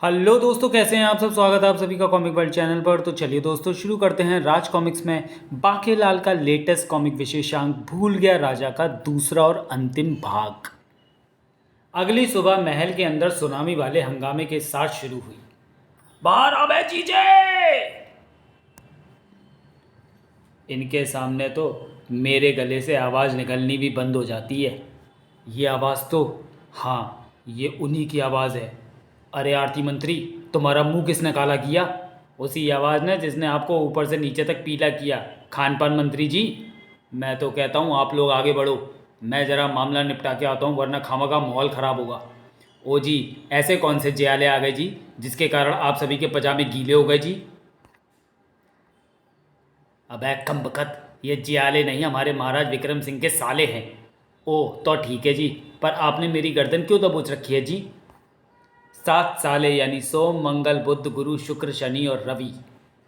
Hello दोस्तों, कैसे हैं आप सब। स्वागत है आप सभी का कॉमिक वर्ल्ड चैनल पर। तो चलिए दोस्तों, शुरू करते हैं राज कॉमिक्स में बाकेलाल का लेटेस्ट कॉमिक विशेषांक भूल गया राजा का दूसरा और अंतिम भाग। अगली सुबह महल के अंदर सुनामी वाले हंगामे के साथ शुरू हुई। बाहर आ बे चीजे। इनके सामने तो मेरे गले से आवाज़ निकलनी भी बंद हो जाती है। ये आवाज़ तो, हाँ, ये उन्हीं की आवाज़ है। अरे आरती मंत्री, तुम्हारा मुंह किसने काला किया? उसी आवाज़ ने जिसने आपको ऊपर से नीचे तक पीला किया। खान पान मंत्री जी, मैं तो कहता हूँ आप लोग आगे बढ़ो, मैं ज़रा मामला निपटा के आता हूँ, वरना खामखा माहौल ख़राब होगा। ओ जी, ऐसे कौन से जियाले आ गए जी जिसके कारण आप सभी के पजामे गीले हो गए जी? अबे कम बकत, ये जियाले नहीं, हमारे महाराज विक्रम सिंह के साले हैं। ओह तो ठीक है जी, पर आपने मेरी गर्दन क्यों दबोच रखी है जी? 7 साले यानी सोम मंगल बुध गुरु शुक्र शनि और रवि।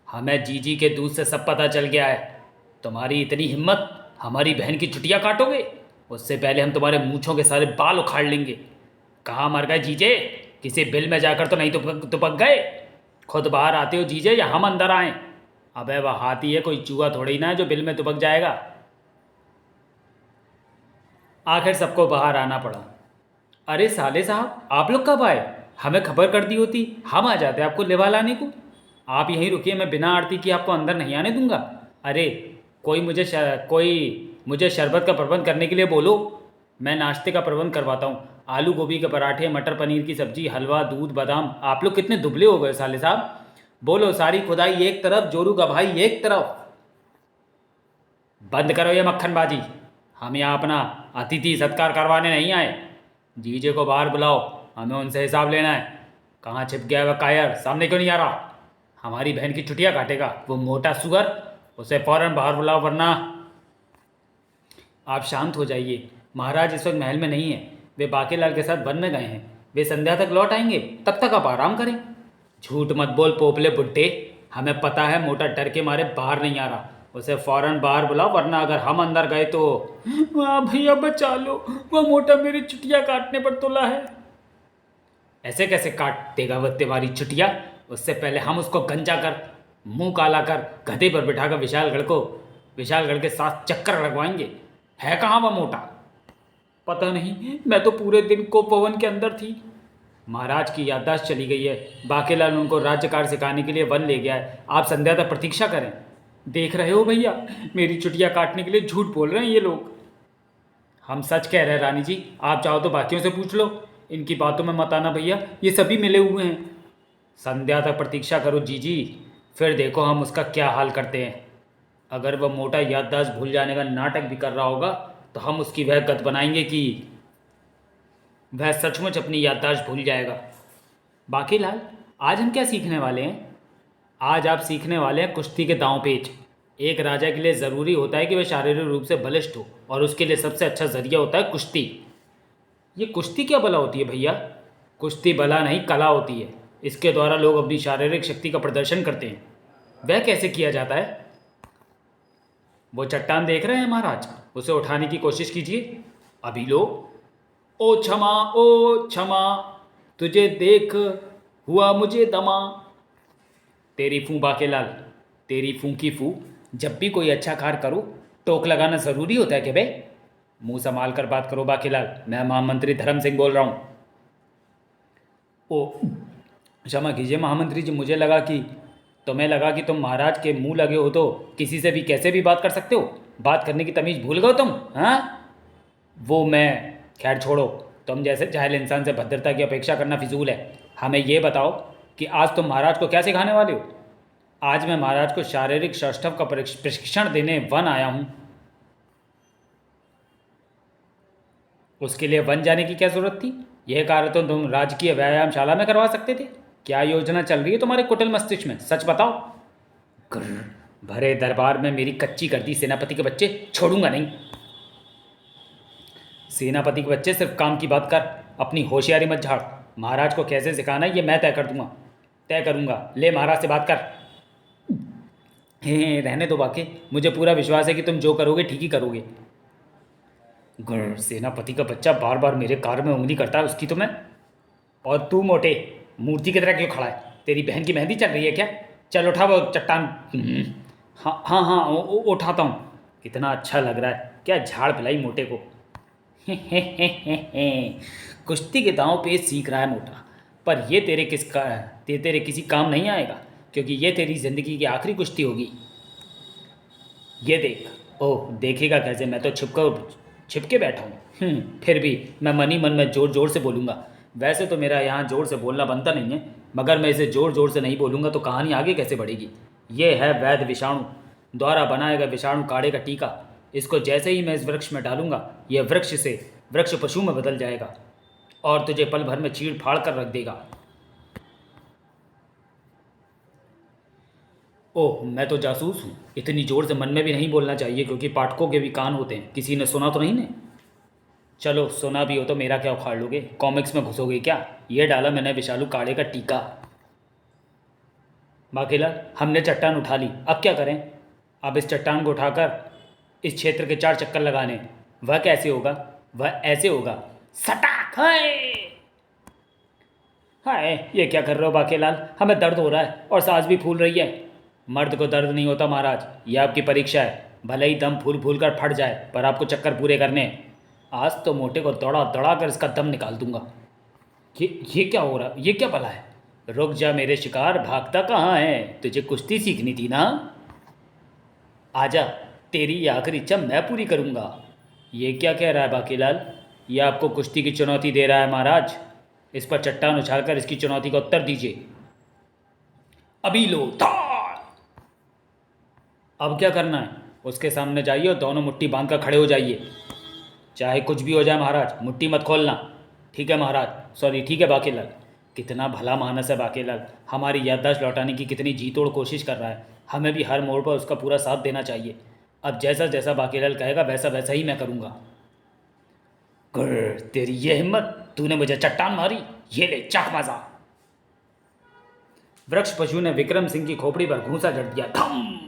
हमें जीजी के दूध से सब पता चल गया है। तुम्हारी इतनी हिम्मत, हमारी बहन की चुटिया काटोगे? उससे पहले हम तुम्हारे मूंछों के सारे बाल उखाड़ लेंगे। कहाँ मर गए जीजे? किसी बिल में जाकर तो नहीं तुपक गए? खुद बाहर आते हो जीजे या हम अंदर आए? अबे वह हाथी है, कोई चूहा थोड़ी ना है जो बिल में दुबक जाएगा। आखिर सबको बाहर आना पड़ा। अरे साले साहब, आप लोग कब आए? हमें खबर कर दी होती, हम आ जाते आपको लेवा लाने को। आप यहीं रुकिए, मैं बिना आरती की आपको अंदर नहीं आने दूंगा। अरे कोई मुझे शरबत का प्रबंध करने के लिए बोलो, मैं नाश्ते का प्रबंध करवाता हूँ। आलू गोभी के पराठे, मटर पनीर की सब्जी, हलवा, दूध, बादाम। आप लोग कितने दुबले हो गए साले साहब। बोलो, सारी खुदाई एक तरफ, जोरू का भाई एक तरफ। बंद करो ये मक्खनबाजी। हम यहाँ अपना अतिथि सत्कार करवाने नहीं आए। जीजे को बाहर बुलाओ, हमें उनसे हिसाब लेना है। कहाँ छिप गया वह कायर, सामने क्यों नहीं आ रहा? हमारी बहन की छुट्टियाँ काटेगा वो मोटा सुअर। उसे फौरन बाहर बुलाओ, वरना। आप शांत हो जाइए, महाराज इस वक्त महल में नहीं है, वे बाकेलाल के साथ वन में गए हैं। वे संध्या तक लौट आएंगे, तब तक आप आराम करें। झूठ मत बोल पोपले बुड्ढे, हमें पता है मोटा डर के मारे बाहर नहीं आ रहा। उसे फौरन बाहर बुलाओ, वरना अगर हम अंदर गए तो। वाह भैया बचा लो, वह मोटा मेरी चुटिया काटने पर तुला है। ऐसे कैसे काट देगा वह तुम्हारी चुटिया? उससे पहले हम उसको गंजा कर, मुंह काला कर, गधे पर बिठाकर विशालगढ़ के साथ चक्कर लगवाएंगे। है कहाँ वह मोटा? पता नहीं, मैं तो पूरे दिन को भवन के अंदर थी। महाराज की याददाश्त चली गई है। बाकेलाल उनको राज्यकार सिखाने के लिए वन ले गया है। आप संध्या तक प्रतीक्षा करें। देख रहे हो भैया, मेरी चुटिया काटने के लिए झूठ बोल रहे हैं ये लोग। हम सच कह रहे हैं रानी जी, आप चाहो तो बाकियों से पूछ लो। इनकी बातों में मत आना भैया, ये सभी मिले हुए हैं। संध्या तक प्रतीक्षा करो जीजी, फिर देखो हम उसका क्या हाल करते हैं। अगर वह मोटा याददाश्त भूल जाने का नाटक भी कर रहा होगा तो हम उसकी वह गत बनाएंगे कि वह सचमुच अपनी याददाश्त भूल जाएगा। बाकीलाल, आज हम क्या सीखने वाले हैं? आज आप सीखने वाले हैं कुश्ती के दांव पेच। एक राजा के लिए ज़रूरी होता है कि वह शारीरिक रूप से बलिष्ठ हो, और उसके लिए सबसे अच्छा जरिया होता है कुश्ती। ये कुश्ती क्या भला होती है भैया? कुश्ती भला नहीं, कला होती है। इसके द्वारा लोग अपनी शारीरिक शक्ति का प्रदर्शन करते हैं। वह कैसे किया जाता है? वो चट्टान देख रहे हैं महाराज, उसे उठाने की कोशिश कीजिए। अभी लो। ओ क्षमा, ओ क्षमा, तुझे देख हुआ मुझे दमा। तेरी फूं बाकेलाल, तेरी फूं की फूं। जब भी कोई अच्छा कार्य करो, टोक लगाना ज़रूरी होता है क्या बे? मुंह संभाल कर बात करो बाकेलाल, मैं महामंत्री धर्म सिंह बोल रहा हूँ। ओ क्षमा कीजिए महामंत्री जी, तुम्हें लगा कि तुम महाराज के मुंह लगे हो तो किसी से भी कैसे भी बात कर सकते हो। बात करने की तमीज़ भूल गए तुम, हाँ? वो मैं, खैर छोड़ो। तुम जैसे जाहिल इंसान से भद्रता की अपेक्षा करना फिजूल है। हमें ये बताओ कि आज तुम महाराज को क्या सिखाने वाले हो? आज मैं महाराज को शारीरिक सौष्ठव का प्रशिक्षण देने वन आया हूँ। उसके लिए वन जाने की क्या जरूरत थी? यह कार्य तो तुम राजकीय व्यायामशाला में करवा सकते थे। क्या योजना चल रही है तुम्हारे कुटिल मस्तिष्क में, सच बताओ। ग्रर, भरे दरबार में मेरी कच्ची कर दी सेनापति के बच्चे, छोड़ूंगा नहीं। सेनापति के बच्चे, सिर्फ काम की बात कर, अपनी होशियारी मत झाड़। महाराज को कैसे सिखाना है ये मैं तय करूंगा। ले महाराज से बात कर। हे रहने दो बाकी, मुझे पूरा विश्वास है कि तुम जो करोगे ठीक ही करोगे। सेनापति का बच्चा बार बार मेरे कार्य में उंगली करता है उसकी तो मैं। और तू मोटे, मूर्ति की तरह क्यों खड़ा है? तेरी बहन की मेहंदी चल रही है क्या? चल उठा वो चट्टान। हाँ हाँ हाँ, उठाता हूँ। कितना अच्छा लग रहा है, क्या झाड़ पिलाई मोटे को। कुश्ती के दांव पे सीख रहा है मोटा, पर ये तेरे किसी काम नहीं आएगा, क्योंकि ये तेरी ज़िंदगी की आखिरी कुश्ती होगी। ये देख। ओह, देखेगा कैसे? मैं तो छिप के बैठा हूँ। फिर भी मैं मन ही मन में ज़ोर ज़ोर से बोलूँगा। वैसे तो मेरा यहाँ ज़ोर से बोलना बनता नहीं है, मगर मैं इसे ज़ोर ज़ोर से नहीं बोलूँगा तो कहानी आगे कैसे बढ़ेगी। ये है वैध विषाणु द्वारा बनाया गया विषाणु काढ़े का टीका। इसको जैसे ही मैं इस वृक्ष में डालूंगा, यह वृक्ष से वृक्ष पशु में बदल जाएगा और तुझे पल भर में चीड़ फाड़ कर रख देगा। ओह, मैं तो जासूस हूँ। इतनी जोर से मन में भी नहीं बोलना चाहिए, क्योंकि पाठकों के भी कान होते हैं। किसी ने सुना तो नहीं ने? चलो, सुना भी हो तो मेरा क्या उखाड़ लोगे? कॉमिक्स में घुसोगे क्या? ये डाला मैंने विषालु काढ़े का टीका। बाकीलाल, हमने चट्टान उठा ली, अब क्या करें? अब इस चट्टान को उठाकर इस क्षेत्र के 4 चक्कर लगाने। वह कैसे होगा? वह ऐसे होगा, सटाक। हाय हाय, ये क्या कर रहे हो बाकीलाल? हमें दर्द हो रहा है और सांस भी फूल रही है। मर्द को दर्द नहीं होता महाराज, यह आपकी परीक्षा है। भले ही दम फूल फूल कर फट जाए, पर आपको चक्कर पूरे करने हैं। आज तो मोटे को दौड़ा दौड़ा कर इसका दम निकाल दूंगा। ये क्या हो रहा? ये क्या भला है? रुक जा मेरे शिकार, भागता कहाँ है? तुझे कुश्ती सीखनी थी ना? आजा, तेरी ये आखिरी इच्छा मैं पूरी करूंगा। ये क्या कह रहा है बाकीलाल? ये आपको कुश्ती की चुनौती दे रहा है महाराज। इस पर चट्टान उछालकर इसकी चुनौती का उत्तर दीजिए। अभी लो, धार! अब क्या करना है? उसके सामने जाइए और दोनों मुट्ठी बांध कर खड़े हो जाइए। चाहे कुछ भी हो जाए महाराज, मुट्ठी मत खोलना। ठीक है महाराज, सॉरी, ठीक है बाकीलाल। कितना भला मानस है बाकीलाल, हमारी याददाश्त लौटाने की कितनी जी तोड़ कोशिश कर रहा है। हमें भी हर मोड़ पर उसका पूरा साथ देना चाहिए। अब जैसा जैसा बाकीलाल कहेगा वैसा वैसा ही मैं करूँगा। तेरी ये हिम्मत! तूने मुझे चट्टान मारी, ये ले चख मजा। वृक्ष पशु ने विक्रम सिंह की खोपड़ी पर घूंसा जड़ दिया, धम,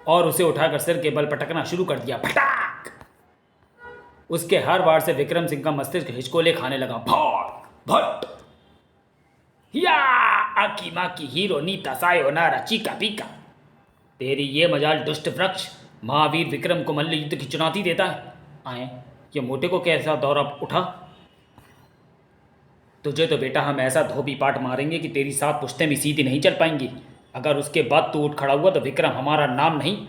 और उसे उठाकर सिर के बल पटकना शुरू कर दिया, फटाक। उसके हर वार से विक्रम सिंह का मस्तिष्क हिचकोले खाने लगा, भट भट। या आकी माँ की हीरो नीता सायोनारा चीका पीका। तेरी ये मजाल दुष्ट वृक्ष! महावीर विक्रम को मल्ल युद्ध की चुनौती देता है। आए, ये मोटे को कैसा दौरा उठा? तुझे तो बेटा हम ऐसा धोबी पाट मारेंगे कि तेरी 7 पुश्तें भी सीधी नहीं चल पाएंगी। अगर उसके बाद तू उठ खड़ा हुआ तो विक्रम हमारा नाम नहीं।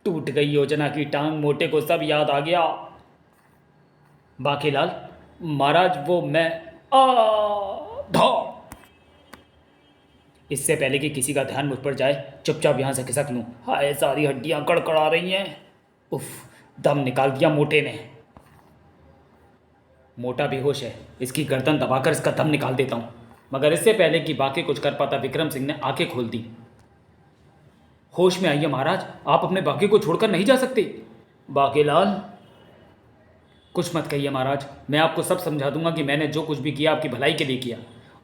टूट गई योजना की टांग, मोटे को सब याद आ गया। बाकीलाल, महाराज वो मैं धौ। इससे पहले कि किसी का ध्यान मुझ पर जाए, चुपचाप यहाँ से खिसक लूँ। हाय, सारी हड्डियाँ कड़कड़ा रही हैं। उफ, दम निकाल दिया मोटे ने। मोटा बेहोश है, इसकी गर्दन दबाकर इसका दम निकाल देता हूँ। मगर इससे पहले कि बाकी कुछ कर पाता, विक्रम सिंह ने आंखें खोल दी। होश में आइए महाराज, आप अपने बाकी को छोड़कर नहीं जा सकते। बाकीलाल, कुछ मत कहिए महाराज, मैं आपको सब समझा दूंगा कि मैंने जो कुछ भी किया आपकी भलाई के लिए किया।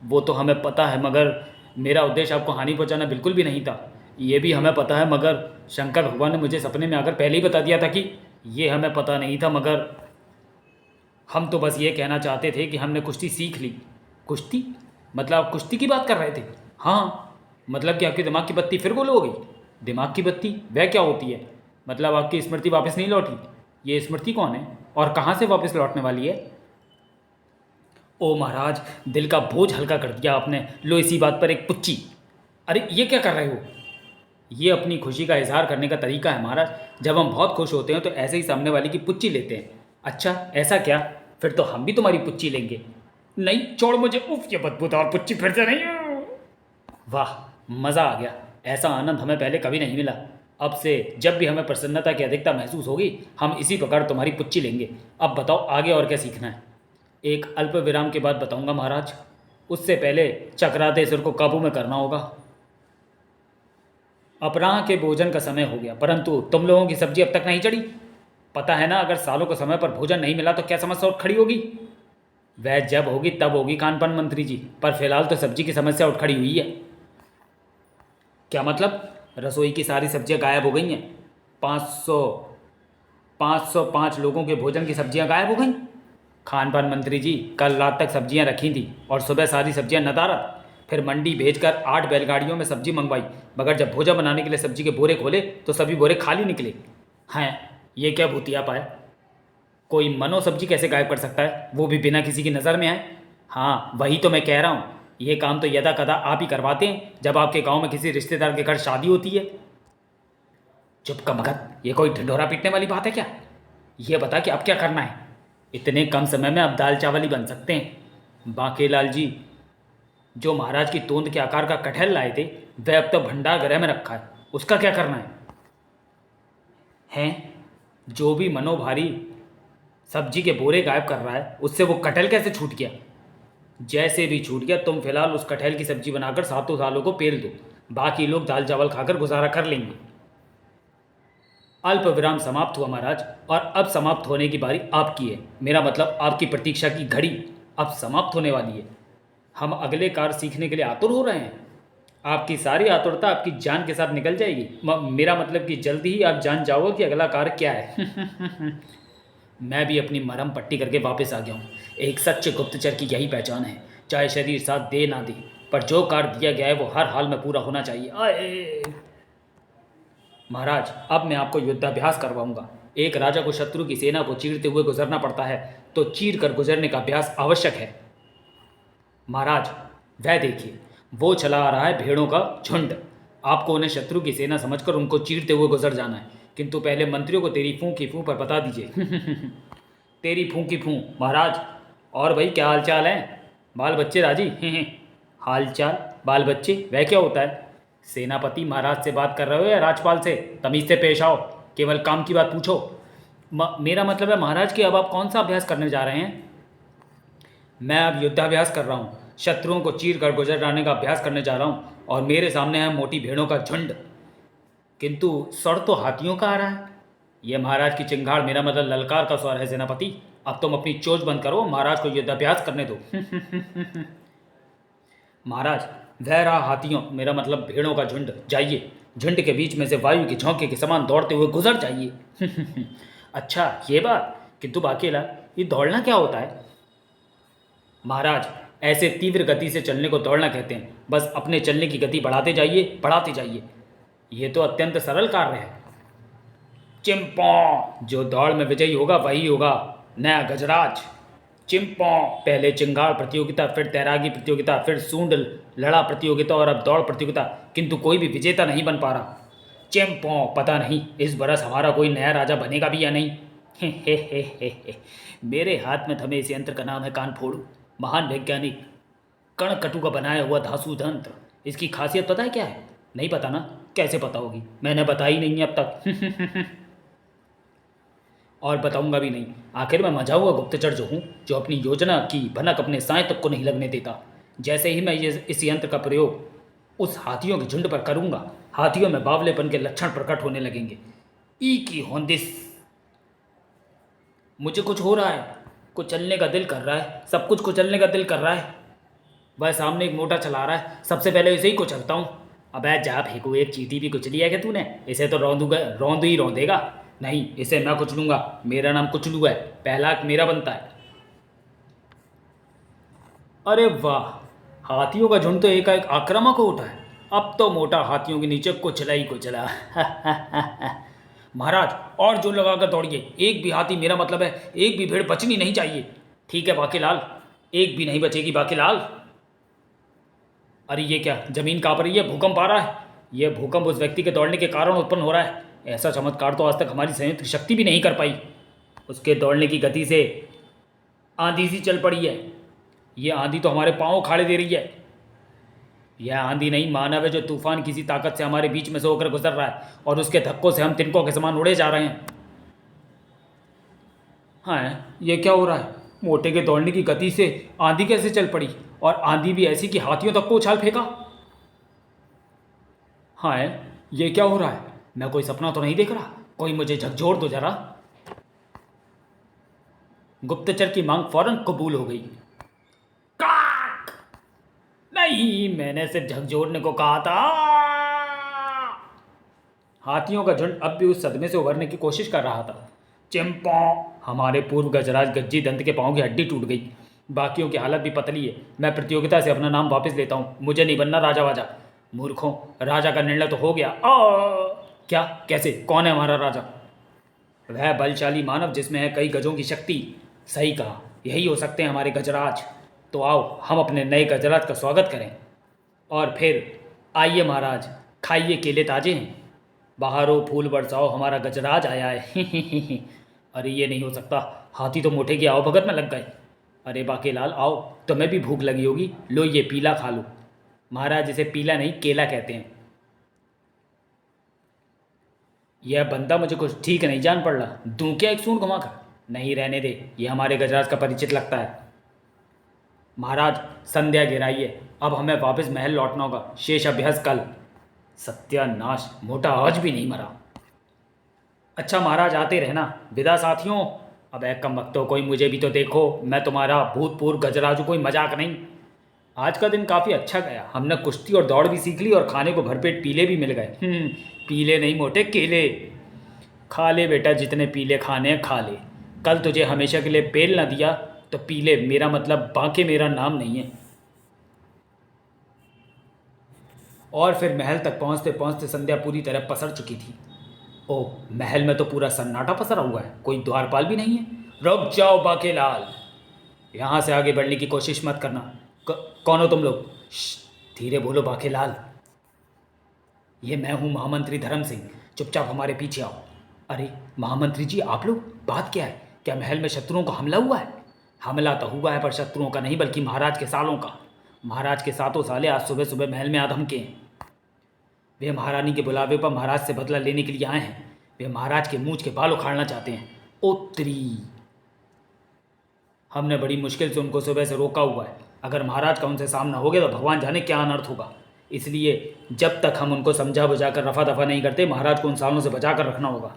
वो तो हमें पता है, मगर मेरा उद्देश्य आपको हानि पहुंचाना बिल्कुल भी नहीं था। ये भी हमें पता है, मगर शंकर भगवान ने मुझे सपने में आकर पहले ही बता दिया था कि ये हमें पता नहीं था। मगर हम तो बस ये कहना चाहते थे कि हमने कुश्ती सीख ली। कुश्ती? मतलब आप कुश्ती की बात कर रहे थे? हाँ, मतलब कि आपके दिमाग की बत्ती फिर गोल हो गई। दिमाग की बत्ती? वह क्या होती है? मतलब आपकी स्मृति वापस नहीं लौटी? ये स्मृति कौन है और कहाँ से वापस लौटने वाली है? ओ महाराज, दिल का बोझ हल्का कर दिया आपने। लो, इसी बात पर एक पुच्ची। अरे ये क्या कर रहे हो? ये अपनी खुशी का इजहार करने का तरीका है महाराज। जब हम बहुत खुश होते हैं तो ऐसे ही सामने वाले की पुच्ची लेते हैं। अच्छा, ऐसा क्या? फिर तो हम भी तुम्हारी पुच्ची लेंगे। नहीं, छोड़ मुझे। उफ, ये बदबूदार पुच्ची फिर से नहीं। वाह, मज़ा आ गया। ऐसा आनंद हमें पहले कभी नहीं मिला। अब से जब भी हमें प्रसन्नता की अधिकता महसूस होगी, हम इसी प्रकार तुम्हारी पुच्ची लेंगे। अब बताओ आगे और क्या सीखना है? एक अल्प विराम के बाद बताऊंगा महाराज। उससे पहले चक्राते सिर को काबू में करना होगा। अपराह के भोजन का समय हो गया, परंतु तुम लोगों की सब्जी अब तक नहीं चढ़ी। पता है ना, अगर सालों को समय पर भोजन नहीं मिला तो क्या समस्या उठ खड़ी होगी? वह जब होगी तब होगी कानपन मंत्री जी, पर फिलहाल तो सब्जी की समस्या उठ खड़ी हुई है। क्या मतलब? रसोई की सारी सब्जियां गायब हो गई हैं। 505 लोगों के भोजन की सब्जियां गायब हो गई। खान पान मंत्री जी, कल रात तक सब्जियां रखी थी और सुबह सारी सब्जियां नदारद। फिर मंडी भेजकर 8 बैलगाड़ियों में सब्जी मंगवाई, मगर जब भोजन बनाने के लिए सब्जी के बोरे खोले तो सभी बोरे खाली निकले। हैं, ये क्या भूतिया पाया? कोई मनो सब्जी कैसे गायब कर सकता है, वो भी बिना किसी की नज़र में आए? हाँ, वही तो मैं कह रहा हूँ। ये काम तो यदा कदा आप ही करवाते हैं जब आपके गांव में किसी रिश्तेदार के घर शादी होती है। चुप का भगत, ये कोई ढिंढोरा पीटने वाली बात है क्या? ये बता कि अब क्या करना है? इतने कम समय में अब दाल चावल ही बन सकते हैं। बांकेलाल जी, जो महाराज की तोंद के आकार का कटहल लाए थे वह अब तो भंडार गृह में रखा है, उसका क्या करना है? हैं, जो भी मनोभारी सब्जी के बोरे गायब कर रहा है उससे वो कटहल कैसे छूट गया? जैसे भी छूट गया, तुम फिलहाल उस कटहल की सब्जी बनाकर सातों सालों को पेल दो, बाकी लोग दाल चावल खाकर गुजारा कर लेंगे। अल्प विराम समाप्त हुआ महाराज, और अब समाप्त होने की बारी आपकी है। मेरा मतलब आपकी प्रतीक्षा की घड़ी अब समाप्त होने वाली है। हम अगले कार्य सीखने के लिए आतुर हो रहे हैं। आपकी सारी आतुरता आपकी जान के साथ निकल जाएगी। मेरा मतलब कि जल्दी ही आप जान जाओगे कि अगला कार्य क्या है। मैं भी अपनी मरहम पट्टी करके वापस आ गया हूँ। एक सच्चे गुप्तचर की यही पहचान है, चाहे शरीर साथ दे ना दे, पर जो कार्य दिया गया है वो हर हाल में पूरा होना चाहिए। आए महाराज, अब मैं आपको युद्धाभ्यास करवाऊंगा। एक राजा को शत्रु की सेना को चीरते हुए गुजरना पड़ता है, तो चीर कर गुजरने का अभ्यास आवश्यक है। महाराज, वह देखिए, वो चला आ रहा है भेड़ों का झुंड। आपको उन्हें शत्रु की सेना समझकर उनको चीरते हुए गुजर जाना है, किंतु पहले मंत्रियों को तेरी फूं की फूं पर बता दीजिए। तेरी फूं की फूं महाराज। और भाई, क्या हाल चाल है? बाल बच्चे राजी? हाल चाल बाल बच्चे, वह क्या होता है? सेनापति महाराज से बात कर रहे हो या राजपाल से? तमीज से पेश आओ, केवल काम की बात पूछो। मेरा मतलब है महाराज कि अब आप कौन सा अभ्यास करने जा रहे हैं? मैं अब युद्धाभ्यास कर रहा हूँ, शत्रुओं को चीर कर गुजर जाने का अभ्यास करने जा रहा हूँ, और मेरे सामने है मोटी भेड़ों का झुंड, किंतु स्वर तो हाथियों का आ रहा है। यह महाराज की चिंगाड़, मेरा मतलब ललकार का स्वर है। सेनापति, अब तुम अपनी चोंच बंद करो, महाराज को युद्धाभ्यास करने दो। महाराज, वह रहा हाथियों, मेरा मतलब भेड़ों का झुंड। जाइए, झुंड के बीच में से वायु के झोंके के समान दौड़ते हुए गुजर जाइए। अच्छा, ये बात। किंतु बाकेला, ये दौड़ना क्या होता है? महाराज, ऐसे तीव्र गति से चलने को दौड़ना कहते हैं। बस अपने चलने की गति बढ़ाते जाइए, बढ़ाते जाइए। ये तो अत्यंत सरल कार्य है। चिंपो, जो दौड़ में विजयी होगा वही होगा नया गजराज। चिंपो, पहले चिंगाड़ प्रतियोगिता, फिर तैराकी प्रतियोगिता, फिर सूंड लड़ा प्रतियोगिता, और अब दौड़ प्रतियोगिता, किंतु कोई भी विजेता नहीं बन पा रहा। चिंपो, पता नहीं इस बरस हमारा कोई नया राजा बनेगा भी या नहीं। हे। मेरे हाथ में थमे इस यंत्र का नाम है कानफोड़ू, महान वैज्ञानिक कणकटु का बनाया हुआ धासु तंत्र। इसकी खासियत पता है क्या है? नहीं पता ना? कैसे पता होगी, मैंने बताई नहीं है अब तक। और बताऊंगा भी नहीं। आखिर मैं मजा हुआ गुप्तचर जो हूँ, जो अपनी योजना की भनक अपने साए तक को नहीं लगने देता। जैसे ही मैं इस यंत्र का प्रयोग उस हाथियों के झुंड पर करूंगा, हाथियों में बावलेपन के लक्षण प्रकट होने लगेंगे। ई की होंदिस, मुझे कुछ हो रहा है, कुचलने का दिल कर रहा है, सब कुछ कुचलने का दिल कर रहा है। वह सामने एक मोटा चला रहा है, सबसे पहले इसे ही कुचलता हूँ। अबे जा फेंकू, एक चींटी भी कुचली है क्या तूने? इसे तो रौंदूगा, रौंद ही रौंदेगा। नहीं, इसे मैं कुचलूंगा, मेरा नाम कुचलू है, पहला हक मेरा बनता है। अरे वाह, हाथियों का झुंड तो एकाएक आक्रामक हो उठा है। अब तो मोटा हाथियों के नीचे कुचला ही कुचला। महाराज, और जोर लगाकर दौड़िए, एक भी हाथी, मेरा मतलब है एक भी भेड़ बचनी नहीं चाहिए। ठीक है बाकीलाल, एक भी नहीं बचेगी बाकीलाल। अरे ये क्या, जमीन कांप रही है, भूकंप आ रहा है। यह भूकंप उस व्यक्ति के दौड़ने के कारण उत्पन्न हो रहा है। ऐसा चमत्कार तो आज तक हमारी संयुक्त शक्ति भी नहीं कर पाई। उसके दौड़ने की गति से आंधी सी चल पड़ी है। ये आंधी तो हमारे पाँव उखाड़े दे रही है। यह आंधी नहीं, मानव है जो तूफान किसी ताकत से हमारे बीच में से होकर गुजर रहा है, और उसके धक्कों से हम तिनकों के समान उड़े जा रहे हैं। हाँ, ये क्या हो रहा है? मोटे के दौड़ने की गति से आंधी कैसे चल पड़ी, और आंधी भी ऐसी कि हाथियों तक को उछाल फेंका। हाँ, ये क्या हो रहा है? मैं कोई सपना तो नहीं देख रहा? कोई मुझे झकझोर दो जरा। गुप्तचर की मांग फौरन कबूल हो गई। काक! नहीं, मैंने सिर्फ झकझोरने को कहा था। हाथियों का झुंड अब भी उस सदमे से उभरने की कोशिश कर रहा था। चिंपो, हमारे पूर्व गजराज गज्जी दंत के पाँव की हड्डी टूट गई, बाकियों की हालत भी पतली है। मैं प्रतियोगिता से अपना नाम वापस लेता हूँ, मुझे नहीं बनना राजा वाजा। मूर्खों, राजा का निर्णय तो हो गया। क्या? कैसे? कौन है हमारा राजा? वह बलशाली मानव जिसमें है कई गजों की शक्ति। सही कहा, यही हो सकते हैं हमारे गजराज। तो आओ हम अपने नए गजराज का स्वागत करें। और फिर आइए महाराज, खाइए, केले ताजे हैं। बाहरो फूल बरसाओ, हमारा गजराज आया है। अरे ये नहीं हो सकता, हाथी तो मोटे की आओ भगत में लग गए। अरे बाकेलाल आओ, तुम्हें भी भूख लगी होगी, लो ये पीला खा लो। महाराज इसे पीला नहीं केला कहते हैं। यह बंदा मुझे कुछ ठीक नहीं जान पड़ रहा, दूं क्या एक सूंड घुमा कर? नहीं रहने दे, ये हमारे गजराज का परिचित लगता है। महाराज संध्या गिराइए, अब हमें वापस महल लौटना होगा, शेष अभ्यास कल। सत्यानाश, मोटा आज भी नहीं मरा। अच्छा महाराज आते रहना, विदा साथियों। अब एक कम वक्त हो, कोई मुझे भी तो देखो, मैं तुम्हारा भूतपूर्व गजराजू, कोई मजाक नहीं। आज का दिन काफ़ी अच्छा गया, हमने कुश्ती और दौड़ भी सीख ली और खाने को भरपेट पीले भी मिल गए। पीले नहीं मोटे, केले खा ले बेटा, जितने पीले खाने हैं खा ले। कल तुझे हमेशा के लिए पेल ना दिया तो पीले, मेरा मतलब बांके मेरा नाम नहीं है। और फिर महल तक पहुंचते पहुंचते संध्या पूरी तरह पसर चुकी थी। ओह, महल में तो पूरा सन्नाटा पसरा हुआ है, कोई द्वारपाल भी नहीं है। रुक जाओ बाकेलाल, यहाँ से आगे बढ़ने की कोशिश मत करना। कौन हो तुम लोग? धीरे बोलो बाकेलाल। ये मैं हूँ महामंत्री धर्म सिंह, चुपचाप हमारे पीछे आओ। अरे महामंत्री जी, आप लोग, बात क्या है? क्या महल में शत्रुओं का हमला हुआ है? हमला तो हुआ है, पर शत्रुओं का नहीं बल्कि महाराज के सालों का। महाराज के सातों साले आज सुबह सुबह महल में आधम के हैं। वे महारानी के बुलावे पर महाराज से बदला लेने के लिए आए हैं। वे महाराज के मूंछ के बाल उखाड़ना चाहते हैं। ओत्री, हमने बड़ी मुश्किल से उनको सुबह से रोका हुआ है। अगर महाराज का उनसे सामना हो गया तो भगवान जाने क्या अनर्थ होगा। इसलिए जब तक हम उनको समझा बुझा कर रफा दफा नहीं करते, महाराज को उन सालों से बचा कर रखना होगा।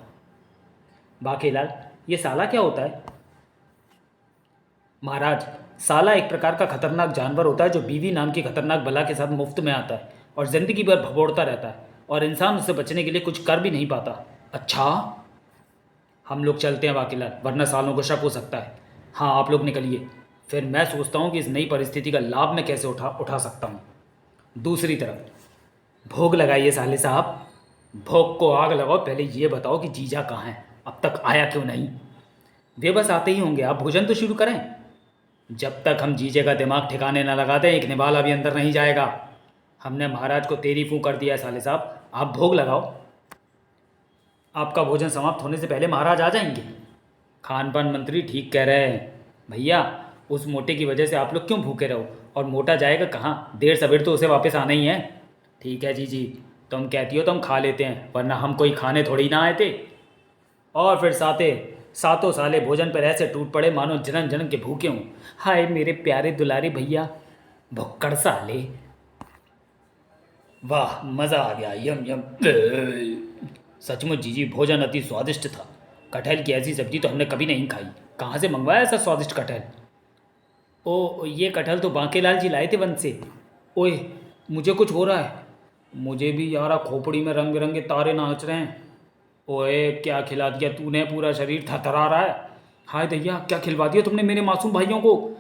बाकेलाल, ये साला क्या होता है? महाराज, साला एक प्रकार का खतरनाक जानवर होता है जो बीवी नाम की खतरनाक बला के साथ मुफ्त में आता है और ज़िंदगी भर भगोड़ता रहता है और इंसान उससे बचने के लिए कुछ कर भी नहीं पाता। अच्छा, हम लोग चलते हैं बाकेलाल, वरना सालों को शक हो सकता है। हाँ आप लोग निकलिए, फिर मैं सोचता हूँ कि इस नई परिस्थिति का लाभ मैं कैसे उठा सकता हूँ। दूसरी तरफ भोग लगाइए साले साहब, भोग को आग लगाओ। पहले ये बताओ कि जीजा कहाँ है, अब तक आया क्यों नहीं? वे बस आते ही होंगे, आप भोजन तो शुरू करें। जब तक हम जीजे का दिमाग ठिकाने न लगाते एक निवाला भी अंदर नहीं जाएगा। हमने महाराज को तेरी फूं कर दिया है साले साहब, आप भोग लगाओ। आपका भोजन समाप्त होने से पहले महाराज आ जाएंगे। खान पान मंत्री ठीक कह रहे हैं भैया, उस मोटे की वजह से आप लोग क्यों भूखे रहो? और मोटा जाएगा कहाँ, देर सवेर तो उसे वापस आना ही है। ठीक है जी, तुम कहती हो तो हम खा लेते हैं, वरना हम कोई खाने थोड़ी ना आए थे। और फिर सातों साले भोजन पर ऐसे टूट पड़े मानो जनन जनन के भूखे हों। हाय मेरे प्यारे दुलारे भैया, भुक्कड़ साले। वाह मज़ा आ गया, यम यम। सचमुच जीजी, भोजन अति स्वादिष्ट था। कटहल की ऐसी सब्जी तो हमने कभी नहीं खाई। कहाँ से मंगवाया ऐसा स्वादिष्ट कटहल? ओ, ये कटहल तो बांकेलाल जी लाए थे वन से। ओए, मुझे कुछ हो रहा है। मुझे भी यारा, खोपड़ी में रंग बिरंगे तारे नाच रहे हैं। ओए, क्या खिला दिया तूने, पूरा शरीर थरथरा रहा है। हाय दैया, क्या खिलवा दिया तुमने मेरे मासूम भाइयों को?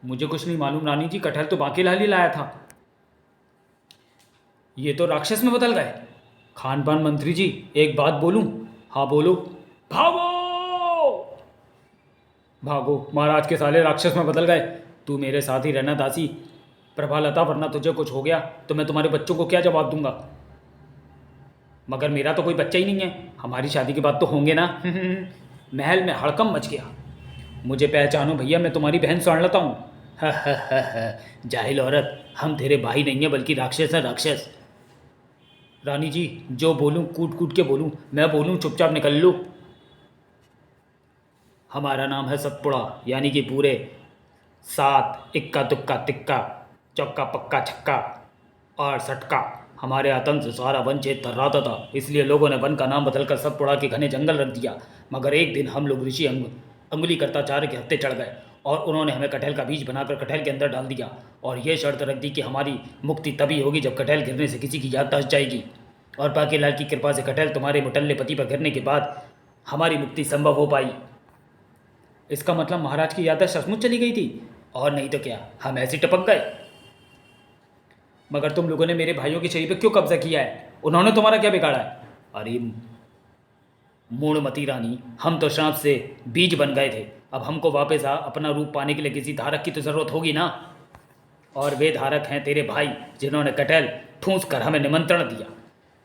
मुझे कुछ नहीं मालूम रानी जी, कटहल तो बांकेलाल ही लाया था। ये तो राक्षस में बदल गए। खान पान मंत्री जी, एक बात बोलूं? हाँ बोलो। भागो भागो, महाराज के साले राक्षस में बदल गए। तू मेरे साथ ही रहना दासी प्रभालता, वरना तुझे कुछ हो गया तो मैं तुम्हारे बच्चों को क्या जवाब दूंगा? मगर मेरा तो कोई बच्चा ही नहीं है, हमारी शादी के बाद तो होंगे ना। महल में हड़कम मच गया। मुझे पहचानो भैया, मैं तुम्हारी बहन स्वर्णलता हूँ। जाहिल औरत, हम तेरे भाई नहीं हैं बल्कि राक्षस हैं, राक्षस। रानी जी, जो बोलूं कूट कूट के बोलूं, मैं बोलूं चुपचाप निकल लो। हमारा नाम है सतपुड़ा, यानी कि पूरे 7 इक्का दुक्का तिक्का चौका पक्का छक्का और सटका। हमारे आतंक से सारा वन क्षेत्र थर्राता था, इसलिए लोगों ने वन का नाम बदलकर सतपुड़ा के घने जंगल रख दिया। मगर एक दिन हम लोग ऋषि अंगुली कर्ताचार्य के हत्थे चढ़ गए और उन्होंने हमें कटहल का बीज बनाकर कटहल के अंदर डाल दिया और ये शर्त रख दी कि हमारी मुक्ति तभी होगी जब कटहल गिरने से किसी की याद दस जाएगी। और बांकेलाल की कृपा से कटहल तुम्हारे मुटल्ले पति पर गिरने के बाद हमारी मुक्ति संभव हो पाई। इसका मतलब महाराज की याददाश्त सचमुच चली गई थी, और नहीं तो क्या हम ऐसे टपक गए। मगर तुम लोगों ने मेरे भाइयों के शरीर पे क्यों कब्जा किया है? उन्होंने तुम्हारा क्या बिगाड़ा है? अरे मूढ़मती रानी, हम तो श्राप से बीज बन गए थे। अब हमको वापस अपना रूप पाने के लिए किसी धारक की तो ज़रूरत होगी ना। और वे धारक हैं तेरे भाई, जिन्होंने कटहल ठूंस कर हमें निमंत्रण दिया।